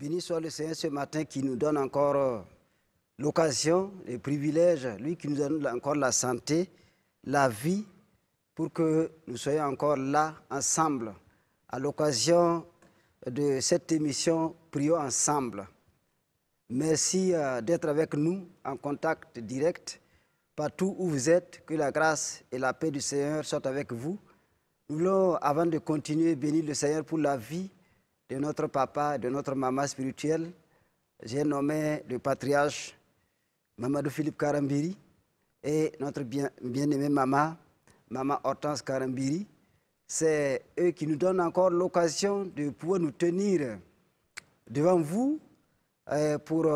Béni soit le Seigneur ce matin qui nous donne encore l'occasion, le privilège, lui qui nous donne encore la santé, la vie, pour que nous soyons encore là ensemble. À l'occasion de cette émission, prions ensemble. Merci d'être avec nous en contact direct, partout où vous êtes, que la grâce et la paix du Seigneur soient avec vous. Nous voulons, avant de continuer, bénir le Seigneur pour la vie de notre papa, de notre maman spirituelle. J'ai nommé le patriarche Mamadou Philippe Karambiri et notre bien-aimée maman Hortense Karambiri. C'est eux qui nous donnent encore l'occasion de pouvoir nous tenir devant vous pour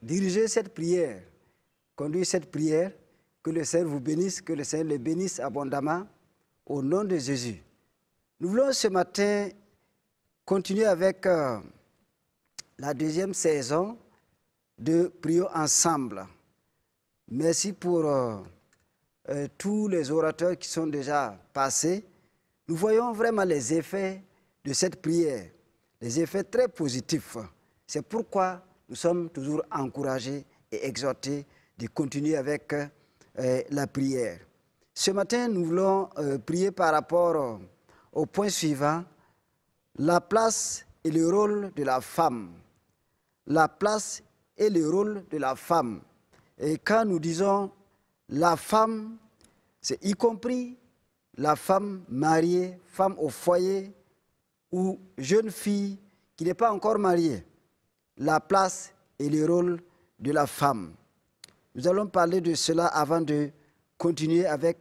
diriger cette prière, conduire cette prière. Que le Seigneur vous bénisse, que le Seigneur les bénisse abondamment au nom de Jésus. Nous voulons ce matin continuer avec la deuxième saison de Prions ensemble. Merci pour tous les orateurs qui sont déjà passés. Nous voyons vraiment les effets de cette prière, les effets très positifs. C'est pourquoi nous sommes toujours encouragés et exhortés de continuer avec la prière. Ce matin, nous voulons prier par rapport au point suivant, la place et le rôle de la femme. La place et le rôle de la femme. Et quand nous disons la femme, c'est y compris la femme mariée, femme au foyer ou jeune fille qui n'est pas encore mariée. La place et le rôle de la femme. Nous allons parler de cela avant de continuer avec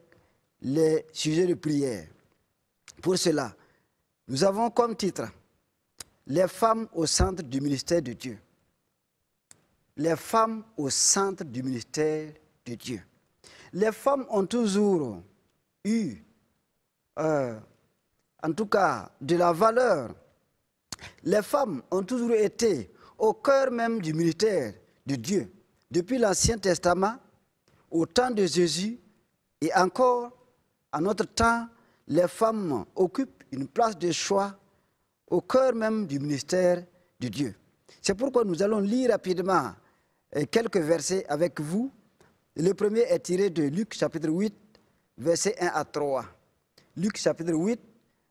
les sujets de prière. Pour cela, nous avons comme titre « Les femmes au centre du ministère de Dieu ». Les femmes au centre du ministère de Dieu. Les femmes ont toujours eu, en tout cas, de la valeur. Les femmes ont toujours été au cœur même du ministère de Dieu. Depuis l'Ancien Testament, au temps de Jésus, et encore, à notre temps, les femmes occupent une place de choix au cœur même du ministère de Dieu. C'est pourquoi nous allons lire rapidement quelques versets avec vous. Le premier est tiré de Luc chapitre 8, versets 1 à 3. Luc chapitre 8,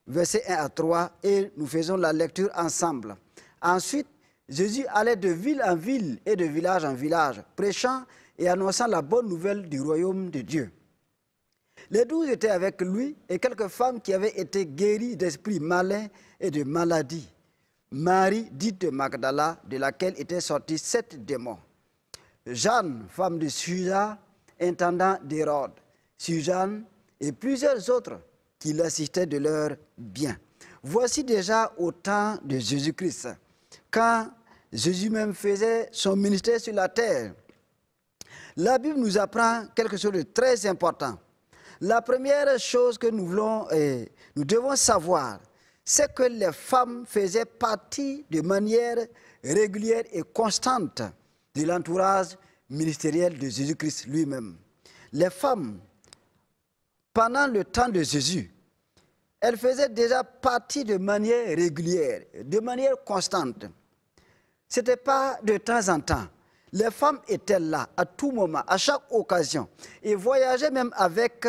versets 1 à 3, et nous faisons la lecture ensemble. Ensuite, Jésus allait de ville en ville et de village en village, prêchant et annonçant la bonne nouvelle du royaume de Dieu. Les 12 étaient avec lui et quelques femmes qui avaient été guéries d'esprits malins et de maladies. Marie, dite de Magdala, de laquelle étaient sortis 7 démons. Jeanne, femme de Susa, intendant d'Hérode. Suzanne et plusieurs autres qui l'assistaient de leurs biens. Voici déjà au temps de Jésus-Christ, quand Jésus même faisait son ministère sur la terre. La Bible nous apprend quelque chose de très important. La première chose que nous devons savoir, c'est que les femmes faisaient partie de manière régulière et constante de l'entourage ministériel de Jésus-Christ lui-même. Les femmes, pendant le temps de Jésus, elles faisaient déjà partie de manière régulière, de manière constante. Ce n'était pas de temps en temps. Les femmes étaient là à tout moment, à chaque occasion, et voyageaient même avec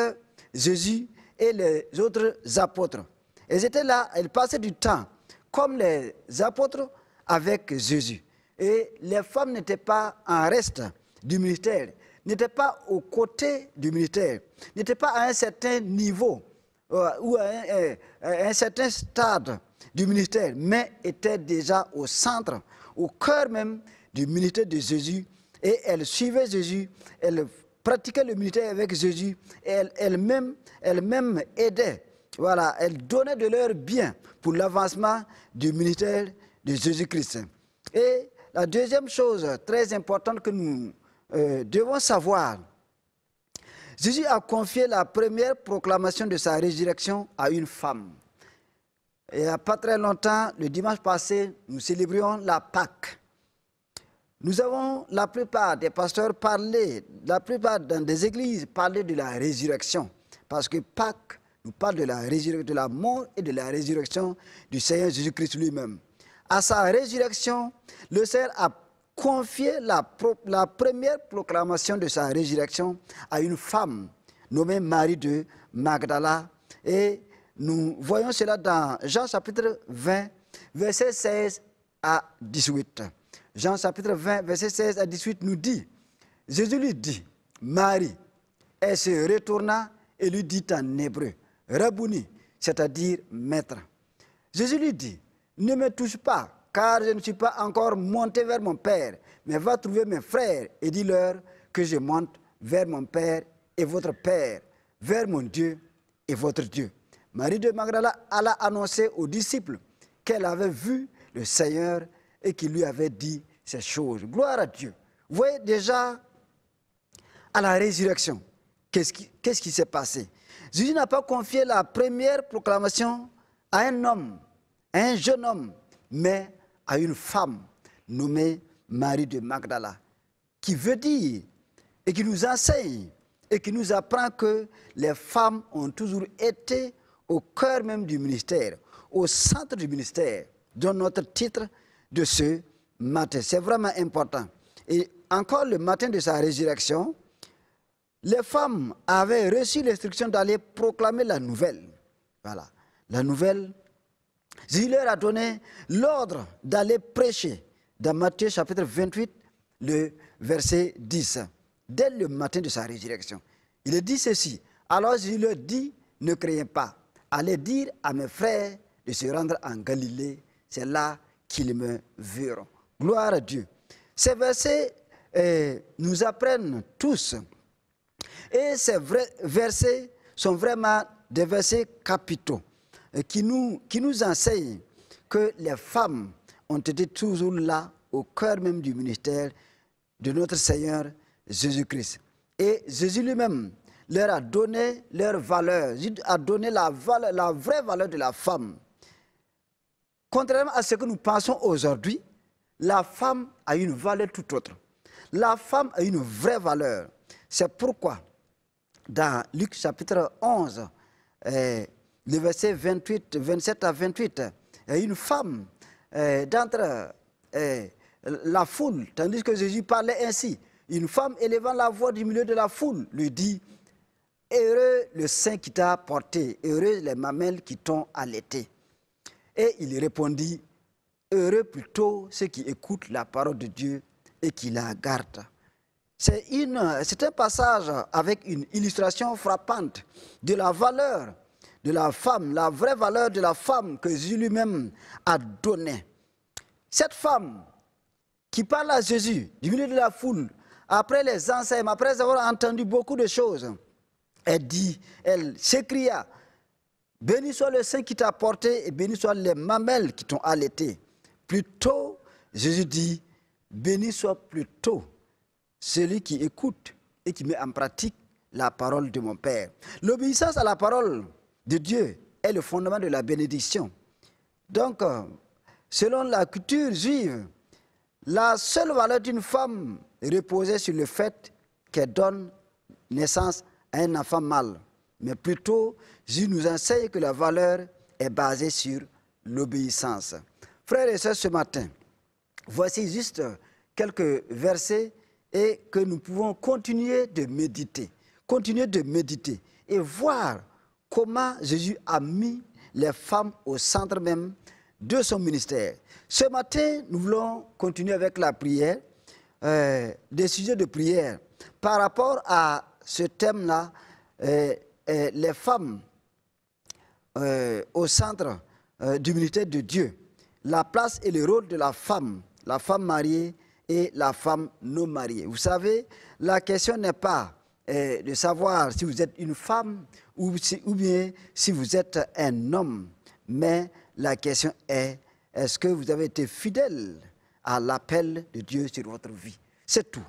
Jésus et les autres apôtres. Elles étaient là, elles passaient du temps, comme les apôtres, avec Jésus. Et les femmes n'étaient pas en reste du ministère, n'étaient pas aux côtés du ministère, n'étaient pas à un certain niveau ou à un certain stade du ministère, mais étaient déjà au centre, au cœur même du ministère de Jésus, et elles suivaient Jésus, elles pratiquaient le ministère avec Jésus, et elles-mêmes aidaient, voilà, elles donnaient de leurs biens pour l'avancement du ministère de Jésus-Christ. Et la deuxième chose très importante que nous devons savoir, Jésus a confié la première proclamation de sa résurrection à une femme. Et il n'y a pas très longtemps, le dimanche passé, nous célébrions la Pâque. Nous avons, la plupart des pasteurs la plupart dans des églises parlé de la résurrection. Parce que Pâques nous parle de la résurrection, de la mort et de la résurrection du Seigneur Jésus-Christ lui-même. à sa résurrection, le Seigneur a confié la première proclamation de sa résurrection à une femme nommée Marie de Magdala. Et nous voyons cela dans Jean chapitre 20, versets 16 à 18. Jean chapitre 20, versets 16 à 18 nous dit, Jésus lui dit, Marie, elle se retourna et lui dit en hébreu, Rabouni, c'est-à-dire maître. Jésus lui dit, ne me touche pas, car je ne suis pas encore monté vers mon Père, mais va trouver mes frères et dis-leur que je monte vers mon Père et votre Père, vers mon Dieu et votre Dieu. Marie de Magdala alla annoncer aux disciples qu'elle avait vu le Seigneur et qu'il lui avait dit ces choses. Gloire à Dieu. Vous voyez déjà à la résurrection, qu'est-ce qui s'est passé? Jésus n'a pas confié la première proclamation à un homme, à un jeune homme, mais à une femme nommée Marie de Magdala, qui veut dire et qui nous enseigne et qui nous apprend que les femmes ont toujours été au cœur même du ministère, au centre du ministère, dans notre titre de ce matin. C'est vraiment important. Et encore le matin de sa résurrection, les femmes avaient reçu l'instruction d'aller proclamer la nouvelle. Voilà, la nouvelle. Jésus leur a donné l'ordre d'aller prêcher dans Matthieu chapitre 28, le verset 10, dès le matin de sa résurrection. Il dit ceci, alors Jésus leur dit, ne craignez pas, allez dire à mes frères de se rendre en Galilée, c'est là qu'ils me verront. Gloire à Dieu. Ces versets nous apprennent tous. Et ces versets sont vraiment des versets capitaux qui nous enseignent que les femmes ont été toujours là au cœur même du ministère de notre Seigneur Jésus-Christ. Et Jésus lui-même leur a donné leur valeur, il a donné la vraie valeur de la femme. Contrairement à ce que nous pensons aujourd'hui, la femme a une valeur tout autre. La femme a une vraie valeur. C'est pourquoi, dans Luc chapitre 11, le verset 27 à 28, il y a une femme d'entre la foule, tandis que Jésus parlait ainsi. Une femme élevant la voix du milieu de la foule lui dit, « Heureux le sein qui t'a porté, heureux les mamelles qui t'ont allaité. » Et il répondit, « Heureux plutôt ceux qui écoutent la parole de Dieu et qui la gardent. » C'est un passage avec une illustration frappante de la valeur de la femme, la vraie valeur de la femme que Jésus lui-même a donnée. Cette femme qui parle à Jésus du milieu de la foule, après les enseignements, après avoir entendu beaucoup de choses, elle s'écria, « Béni soit le sein qui t'a porté et béni soient les mamelles qui t'ont allaité. » Plutôt, Jésus dit, « Béni soit plutôt celui qui écoute et qui met en pratique la parole de mon Père. » L'obéissance à la parole de Dieu est le fondement de la bénédiction. Donc, selon la culture juive, la seule valeur d'une femme reposait sur le fait qu'elle donne naissance à un enfant mâle. Mais plutôt, Jésus nous enseigne que la valeur est basée sur l'obéissance. Frères et sœurs, ce matin, voici juste quelques versets et que nous pouvons continuer de méditer et voir comment Jésus a mis les femmes au centre même de son ministère. Ce matin, nous voulons continuer avec la prière, des sujets de prière. Par rapport à ce thème-là, les femmes au centre du ministère de Dieu, la place et le rôle de la femme mariée et la femme non mariée. Vous savez, la question n'est pas de savoir si vous êtes une femme ou bien si vous êtes un homme, mais la question est, est-ce que vous avez été fidèle à l'appel de Dieu sur votre vie? C'est tout.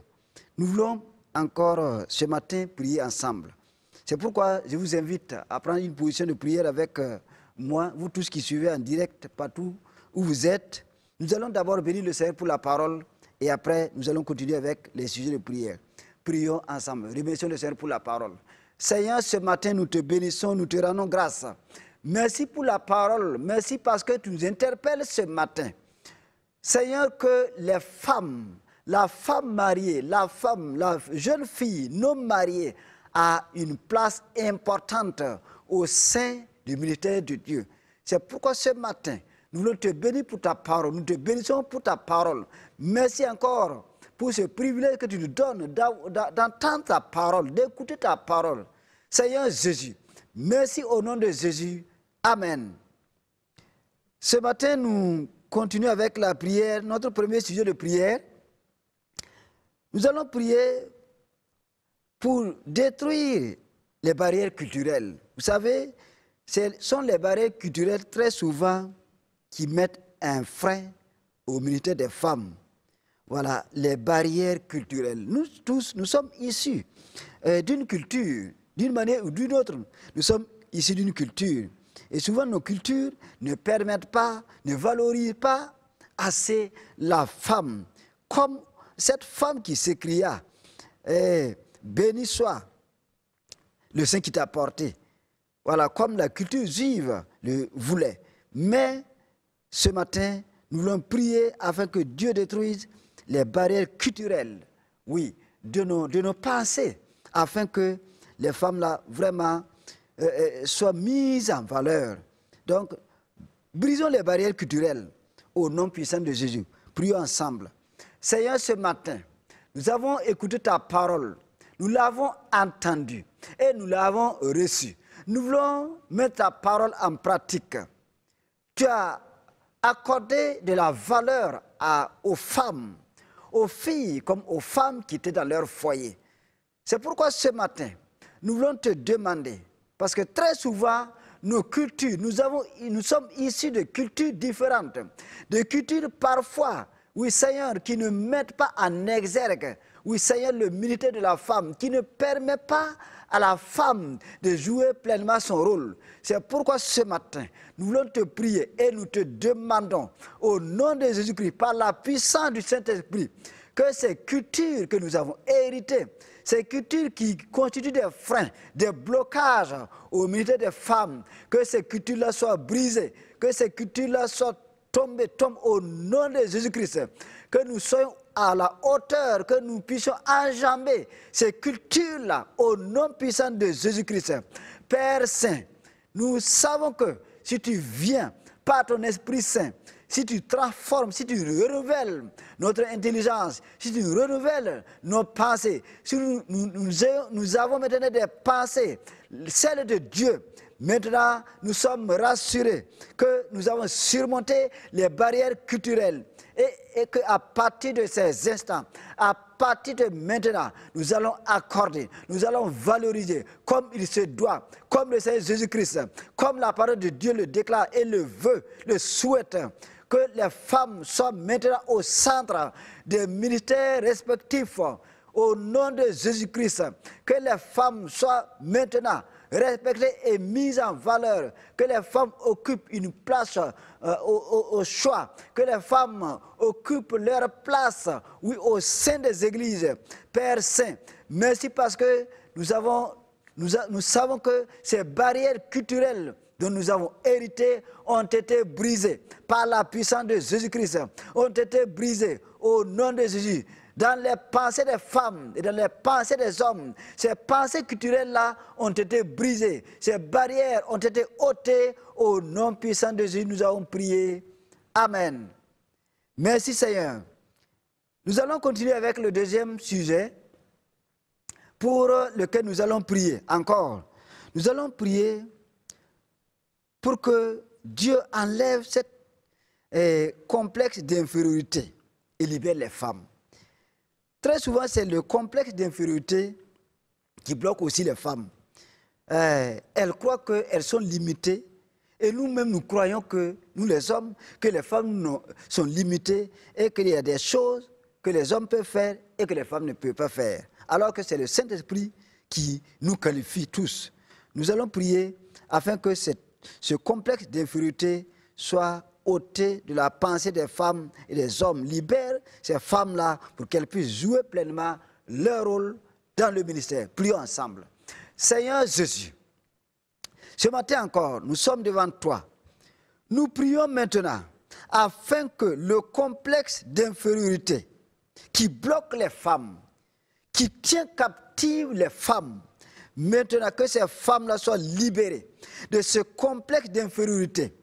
Nous voulons encore ce matin prier ensemble. C'est pourquoi je vous invite à prendre une position de prière avec moi, vous tous qui suivez en direct partout où vous êtes. Nous allons d'abord bénir le Seigneur pour la parole et après nous allons continuer avec les sujets de prière. Prions ensemble. Remercions le Seigneur pour la parole. Seigneur, ce matin nous te bénissons, nous te rendons grâce. Merci pour la parole. Merci parce que tu nous interpelles ce matin. Seigneur, que les femmes, la femme mariée, la jeune fille non mariée a une place importante au sein du ministère de Dieu. C'est pourquoi ce matin, nous voulons te bénir pour ta parole. Nous te bénissons pour ta parole. Merci encore pour ce privilège que tu nous donnes d'entendre ta parole, d'écouter ta parole. Seigneur Jésus, merci au nom de Jésus. Amen. Ce matin, nous continuons avec la prière, notre premier sujet de prière. Nous allons prier pour détruire les barrières culturelles. Vous savez, ce sont les barrières culturelles très souvent qui mettent un frein au ministère des femmes. Voilà, les barrières culturelles. Nous tous, nous sommes issus d'une culture, d'une manière ou d'une autre. Nous sommes issus d'une culture. Et souvent, nos cultures ne permettent pas, ne valorisent pas assez la femme. Comme cette femme qui s'écria, béni soit le Saint qui t'a porté. Voilà, comme la culture juive le voulait. Mais ce matin, nous voulons prier afin que Dieu détruise les barrières culturelles, oui, de nos pensées, afin que les femmes-là, vraiment, soient mises en valeur. Donc, brisons les barrières culturelles au nom puissant de Jésus. Prions ensemble. Seigneur, ce matin, nous avons écouté ta parole, nous l'avons entendue et nous l'avons reçue. Nous voulons mettre ta parole en pratique. Tu as accordé de la valeur aux femmes, aux filles comme aux femmes qui étaient dans leur foyer. C'est pourquoi ce matin, nous voulons te demander, parce que très souvent, nos cultures, nous sommes issus de cultures différentes, de cultures parfois, oui Seigneur, qui ne mettent pas en exergue, oui Seigneur, le ministère de la femme, qui ne permet pas à la femme de jouer pleinement son rôle. C'est pourquoi ce matin, nous voulons te prier et nous te demandons, au nom de Jésus-Christ, par la puissance du Saint-Esprit, que ces cultures que nous avons héritées, ces cultures qui constituent des freins, des blocages au ministère des femmes, que ces cultures-là soient brisées, que ces cultures-là soient tombent au nom de Jésus-Christ, que nous soyons à la hauteur, que nous puissions enjamber ces cultures-là au nom puissant de Jésus-Christ. Père Saint, nous savons que si tu viens par ton Esprit Saint, si tu transformes, si tu renouvelles notre intelligence, si tu renouvelles nos pensées, si nous avons maintenant des pensées, celles de Dieu, maintenant nous sommes rassurés que nous avons surmonté les barrières culturelles et qu'à partir de ces instants, à partir de maintenant, nous allons accorder, nous allons valoriser comme il se doit, comme le Seigneur Jésus-Christ, comme la parole de Dieu le déclare et le veut, le souhaite, que les femmes soient maintenant au centre des ministères respectifs, au nom de Jésus-Christ, que les femmes soient maintenant respectées et mises en valeur, que les femmes occupent une place au choix, que les femmes occupent leur place, oui, au sein des églises. Père Saint, merci parce que nous savons que ces barrières culturelles dont nous avons hérité ont été brisées par la puissance de Jésus-Christ, ont été brisées au nom de Jésus. Dans les pensées des femmes et dans les pensées des hommes, ces pensées culturelles-là ont été brisées. Ces barrières ont été ôtées au nom puissant de Jésus. Nous avons prié. Amen. Merci Seigneur. Nous allons continuer avec le deuxième sujet pour lequel nous allons prier encore. Nous allons prier pour que Dieu enlève ce complexe d'infériorité et libère les femmes. Très souvent, c'est le complexe d'infériorité qui bloque aussi les femmes. Elles croient qu'elles sont limitées et nous-mêmes, nous croyons que, nous les hommes, que les femmes sont limitées et qu'il y a des choses que les hommes peuvent faire et que les femmes ne peuvent pas faire. Alors que c'est le Saint-Esprit qui nous qualifie tous. Nous allons prier afin que ce complexe d'infériorité soit ôté de la pensée des femmes et des hommes. Libère ces femmes-là pour qu'elles puissent jouer pleinement leur rôle dans le ministère. Prions ensemble. Seigneur Jésus, ce matin encore, nous sommes devant toi. Nous prions maintenant afin que le complexe d'infériorité qui bloque les femmes, qui tient captive les femmes, maintenant que ces femmes-là soient libérées de ce complexe d'infériorité,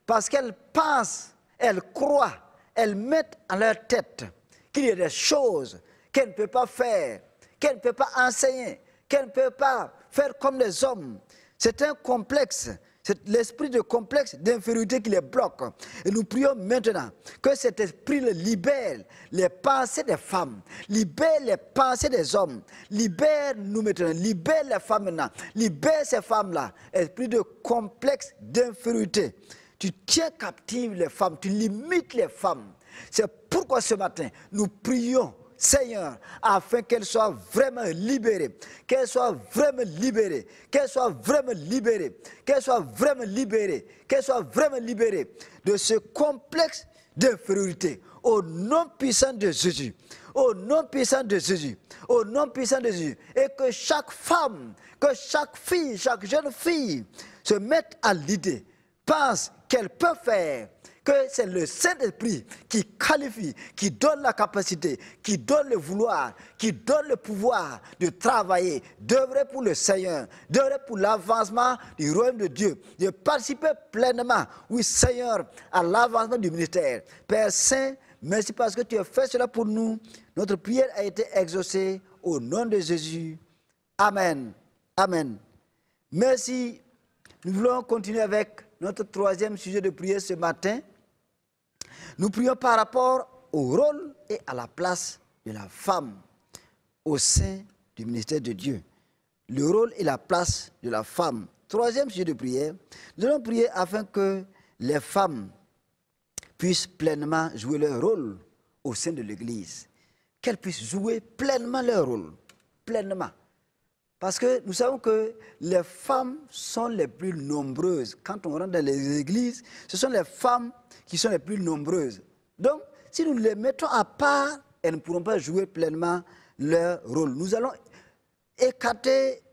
parce qu'elles pensent, elles croient, elles mettent en leur tête qu'il y a des choses qu'elles ne peuvent pas faire, qu'elles ne peuvent pas enseigner, qu'elles ne peuvent pas faire comme les hommes. C'est un complexe, c'est l'esprit de complexe d'infériorité qui les bloque. Et nous prions maintenant que cet esprit libère les pensées des femmes, libère les pensées des hommes, libère nous maintenant, libère les femmes maintenant, libère ces femmes-là. Esprit de complexe d'infériorité. Tu tiens captive les femmes, tu limites les femmes. C'est pourquoi ce matin, nous prions, Seigneur, afin qu'elles soient vraiment libérées, qu'elles soient vraiment libérées, qu'elles soient vraiment libérées, qu'elles soient vraiment libérées, qu'elles soient vraiment libérées de ce complexe d'infériorité. Au nom puissant de Jésus, au nom puissant de Jésus, au nom puissant de Jésus, et que chaque femme, que chaque fille, chaque jeune fille se mette à l'idée, pense qu'elle peut faire, que c'est le Saint-Esprit qui qualifie, qui donne la capacité, qui donne le vouloir, qui donne le pouvoir de travailler, d'œuvrer pour le Seigneur, d'œuvrer pour l'avancement du royaume de Dieu, de participer pleinement, oui Seigneur, à l'avancement du ministère. Père Saint, merci parce que tu as fait cela pour nous. Notre prière a été exaucée au nom de Jésus. Amen. Amen. Merci. Nous voulons continuer avec notre troisième sujet de prière ce matin. Nous prions par rapport au rôle et à la place de la femme au sein du ministère de Dieu. Le rôle et la place de la femme. Troisième sujet de prière. Nous allons prier afin que les femmes puissent pleinement jouer leur rôle au sein de l'Église. Qu'elles puissent jouer pleinement leur rôle. Pleinement. Parce que nous savons que les femmes sont les plus nombreuses. Quand on rentre dans les églises, ce sont les femmes qui sont les plus nombreuses. Donc, si nous les mettons à part, elles ne pourront pas jouer pleinement leur rôle. Nous allons écarter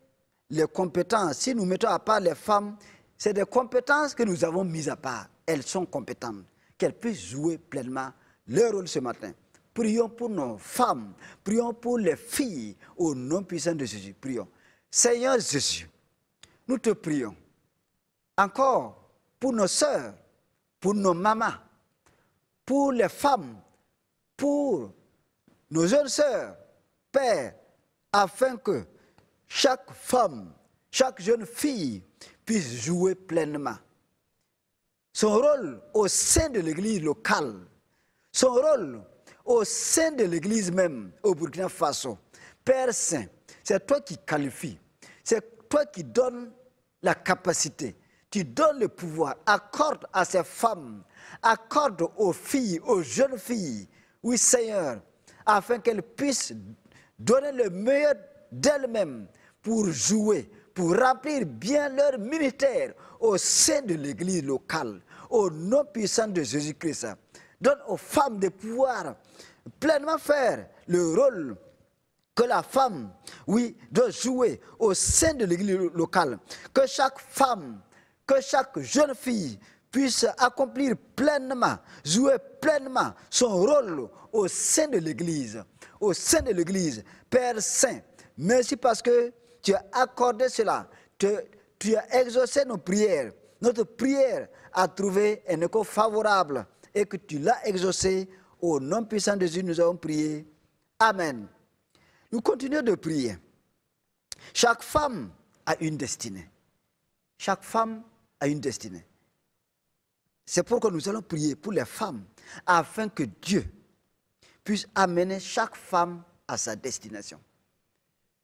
les compétences. Si nous mettons à part les femmes, c'est des compétences que nous avons mises à part. Elles sont compétentes. Qu'elles puissent jouer pleinement leur rôle ce matin. Prions pour nos femmes. Prions pour les filles au nom puissant de Jésus. Prions. Seigneur Jésus, nous te prions encore pour nos sœurs, pour nos mamans, pour les femmes, pour nos jeunes sœurs, Père, afin que chaque femme, chaque jeune fille puisse jouer pleinement son rôle au sein de l'église locale, son rôle au sein de l'église même au Burkina Faso. Père Saint, c'est toi qui qualifies, c'est toi qui donnes la capacité, tu donnes le pouvoir, accorde à ces femmes, accorde aux filles, aux jeunes filles, oui Seigneur, afin qu'elles puissent donner le meilleur d'elles-mêmes pour jouer, pour remplir bien leur ministère au sein de l'église locale, au nom puissant de Jésus-Christ. Donne aux femmes de pouvoir pleinement faire le rôle que la femme, oui, doit jouer au sein de l'église locale. Que chaque femme, que chaque jeune fille puisse accomplir pleinement, jouer pleinement son rôle au sein de l'église. Au sein de l'église. Père Saint, merci parce que tu as accordé cela. Tu as exaucé nos prières. Notre prière a trouvé un écho favorable et que tu l'as exaucé. Au nom puissant de Jésus, nous avons prié. Amen. Nous continuons de prier. Chaque femme a une destinée. Chaque femme a une destinée. C'est pourquoi nous allons prier pour les femmes, afin que Dieu puisse amener chaque femme à sa destination.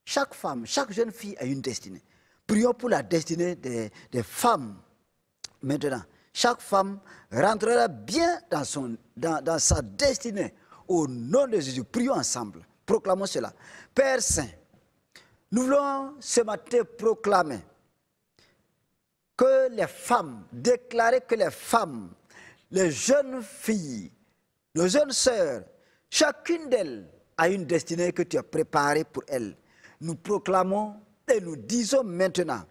Chaque femme, chaque jeune fille a une destinée. Prions pour la destinée des femmes. Maintenant, chaque femme rentrera bien dans sa destinée. Au nom de Jésus, prions ensemble. Proclamons cela. Père Saint, nous voulons ce matin proclamer que les femmes, déclarer que les femmes, les jeunes filles, nos jeunes sœurs, chacune d'elles a une destinée que tu as préparée pour elles. Nous proclamons et nous disons maintenant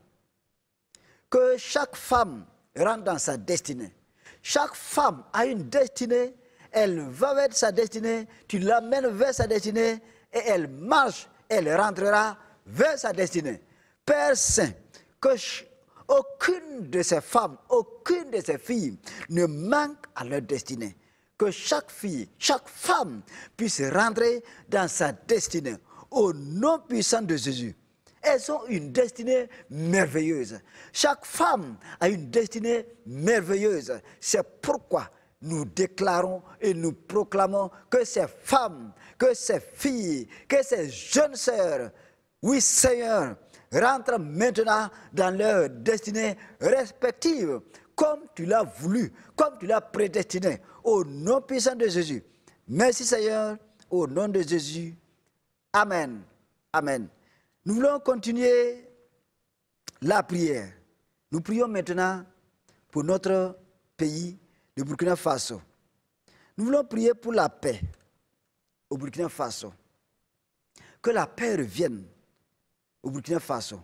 que chaque femme rentre dans sa destinée. Chaque femme a une destinée, elle va vers sa destinée, tu l'amènes vers sa destinée et elle marche, elle rentrera vers sa destinée. Père Saint, que aucune de ces femmes, aucune de ces filles ne manque à leur destinée. Que chaque fille, chaque femme puisse rentrer dans sa destinée. Au nom puissant de Jésus. Elles ont une destinée merveilleuse. Chaque femme a une destinée merveilleuse. C'est pourquoi nous déclarons et nous proclamons que ces femmes, que ces filles, que ces jeunes sœurs, oui Seigneur, rentrent maintenant dans leur destinée respective, comme tu l'as voulu, comme tu l'as prédestiné, au nom puissant de Jésus. Merci Seigneur, au nom de Jésus. Amen. Amen. Nous voulons continuer la prière. Nous prions maintenant pour notre pays, le Burkina Faso. Nous voulons prier pour la paix au Burkina Faso. Que la paix revienne au Burkina Faso.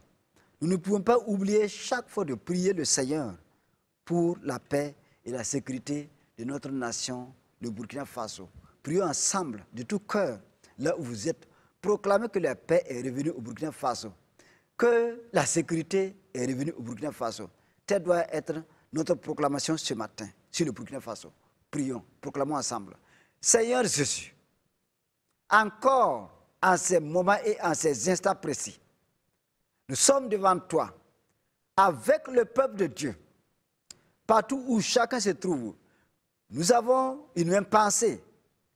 Nous ne pouvons pas oublier chaque fois de prier le Seigneur pour la paix et la sécurité de notre nation, le Burkina Faso. Prions ensemble, de tout cœur, là où vous êtes. Proclamez que la paix est revenue au Burkina Faso, que la sécurité est revenue au Burkina Faso. Telle doit être notre proclamation ce matin sur le Burkina Faso. Prions, proclamons ensemble. Seigneur Jésus, encore en ces moments et en ces instants précis, nous sommes devant toi, avec le peuple de Dieu, partout où chacun se trouve. Nous avons une même pensée,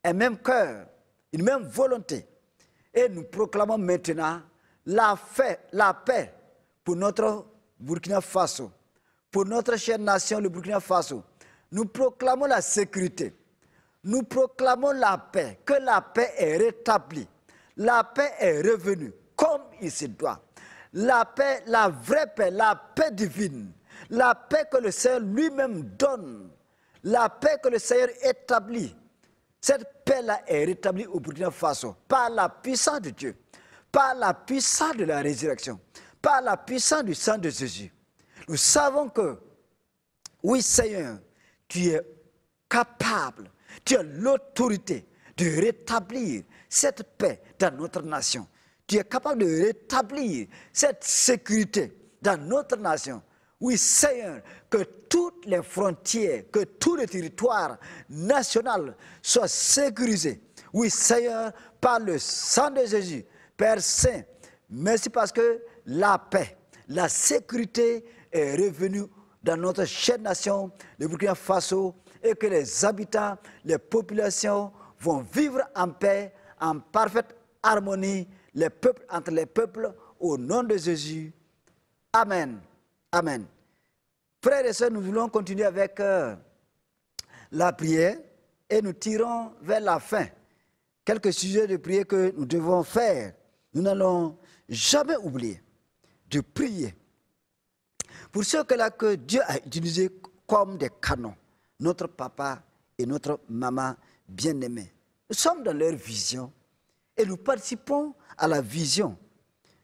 un même cœur, une même volonté. Et nous proclamons maintenant la paix pour notre Burkina Faso, pour notre chère nation, le Burkina Faso. Nous proclamons la sécurité. Nous proclamons la paix, que la paix est rétablie. La paix est revenue comme il se doit. La paix, la vraie paix, la paix divine, la paix que le Seigneur lui-même donne, la paix que le Seigneur établit. Cette paix-là est rétablie au Burkina Faso par la puissance de Dieu, par la puissance de la résurrection, par la puissance du sang de Jésus. Nous savons que, oui Seigneur, tu es capable, tu as l'autorité de rétablir cette paix dans notre nation. Tu es capable de rétablir cette sécurité dans notre nation. Oui, Seigneur, que toutes les frontières, que tout le territoire national soit sécurisé. Oui, Seigneur, par le sang de Jésus. Père Saint, merci parce que la paix, la sécurité est revenue dans notre chère nation, le Burkina Faso, et que les habitants, les populations vont vivre en paix, en parfaite harmonie, les peuples entre les peuples, au nom de Jésus. Amen. Amen. Frères et sœurs, nous voulons continuer avec la prière et nous tirons vers la fin quelques sujets de prière que nous devons faire. Nous n'allons jamais oublier de prier pour ceux que Dieu a utilisés comme des canons, notre papa et notre maman bien-aimés. Nous sommes dans leur vision et nous participons à la vision.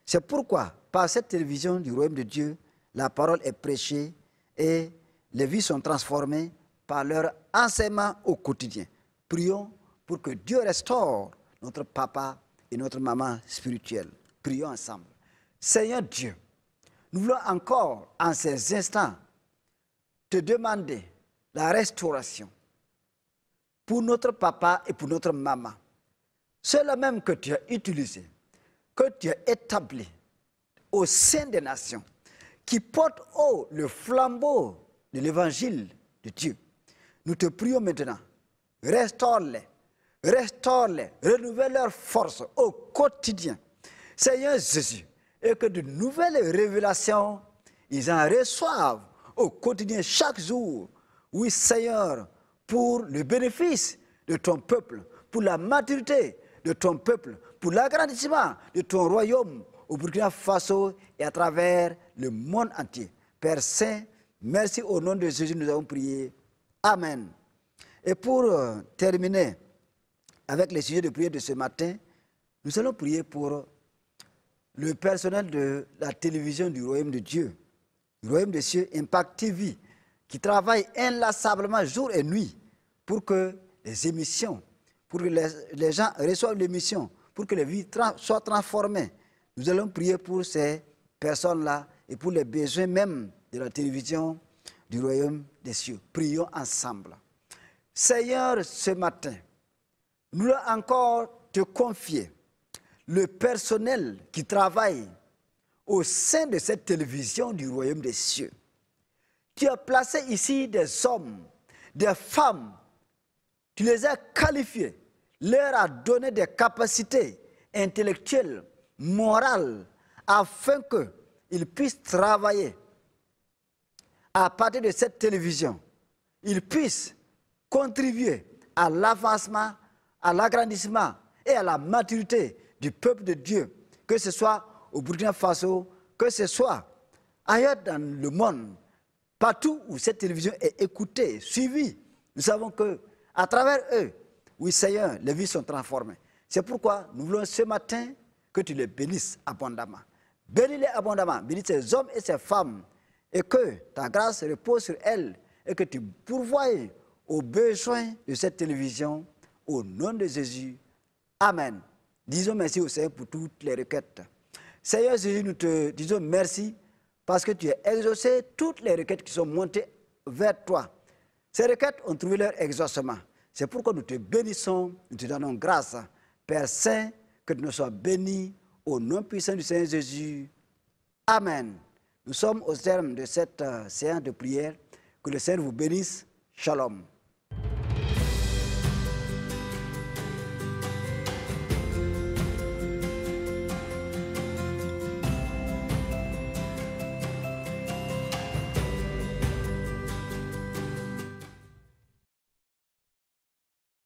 C'est pourquoi, par cette télévision du royaume de Dieu, la parole est prêchée et les vies sont transformées par leur enseignement au quotidien. Prions pour que Dieu restaure notre papa et notre maman spirituelle. Prions ensemble. Seigneur Dieu, nous voulons encore, en ces instants, te demander la restauration pour notre papa et pour notre maman. Ceux-là même que tu as utilisés, que tu as établis au sein des nations, qui portent haut le flambeau de l'évangile de Dieu. Nous te prions maintenant, restaure-les, renouvelle leur force au quotidien. Seigneur Jésus, et que de nouvelles révélations, ils en reçoivent au quotidien, chaque jour. Oui, Seigneur, pour le bénéfice de ton peuple, pour la maturité de ton peuple, pour l'agrandissement de ton royaume au Burkina Faso et à travers le monde entier. Père Saint, merci au nom de Jésus, nous avons prié. Amen. Et pour terminer avec les sujets de prière de ce matin, nous allons prier pour le personnel de la télévision du Royaume de Dieu, du Royaume des cieux, Impact TV, qui travaillent inlassablement jour et nuit pour que les émissions, pour que les gens reçoivent l'émission, pour que les vies soient transformées. Nous allons prier pour ces personnes-là et pour les besoins même de la télévision du royaume des cieux. Prions ensemble. Seigneur, ce matin, nous allons encore te confier le personnel qui travaille au sein de cette télévision du royaume des cieux. Tu as placé ici des hommes, des femmes, tu les as qualifiés, leur as donné des capacités intellectuelles, morales, afin qu'ils puissent travailler à partir de cette télévision. Ils puissent contribuer à l'avancement, à l'agrandissement et à la maturité du peuple de Dieu, que ce soit au Burkina Faso, que ce soit ailleurs dans le monde, partout où cette télévision est écoutée, suivie. Nous savons qu'à travers eux, oui Seigneur, les vies sont transformées. C'est pourquoi nous voulons ce matin que tu les bénisses abondamment. Bénis-les abondamment, bénis ces hommes et ces femmes, et que ta grâce repose sur elles, et que tu pourvoies aux besoins de cette télévision, au nom de Jésus. Amen. Disons merci au Seigneur pour toutes les requêtes. Seigneur Jésus, nous te disons merci parce que tu as exaucé toutes les requêtes qui sont montées vers toi. Ces requêtes ont trouvé leur exaucement. C'est pourquoi nous te bénissons, nous te donnons grâce. Père Saint, que tu nous sois béni au nom puissant du Seigneur Jésus. Amen. Nous sommes au terme de cette séance de prière. Que le Seigneur vous bénisse. Shalom.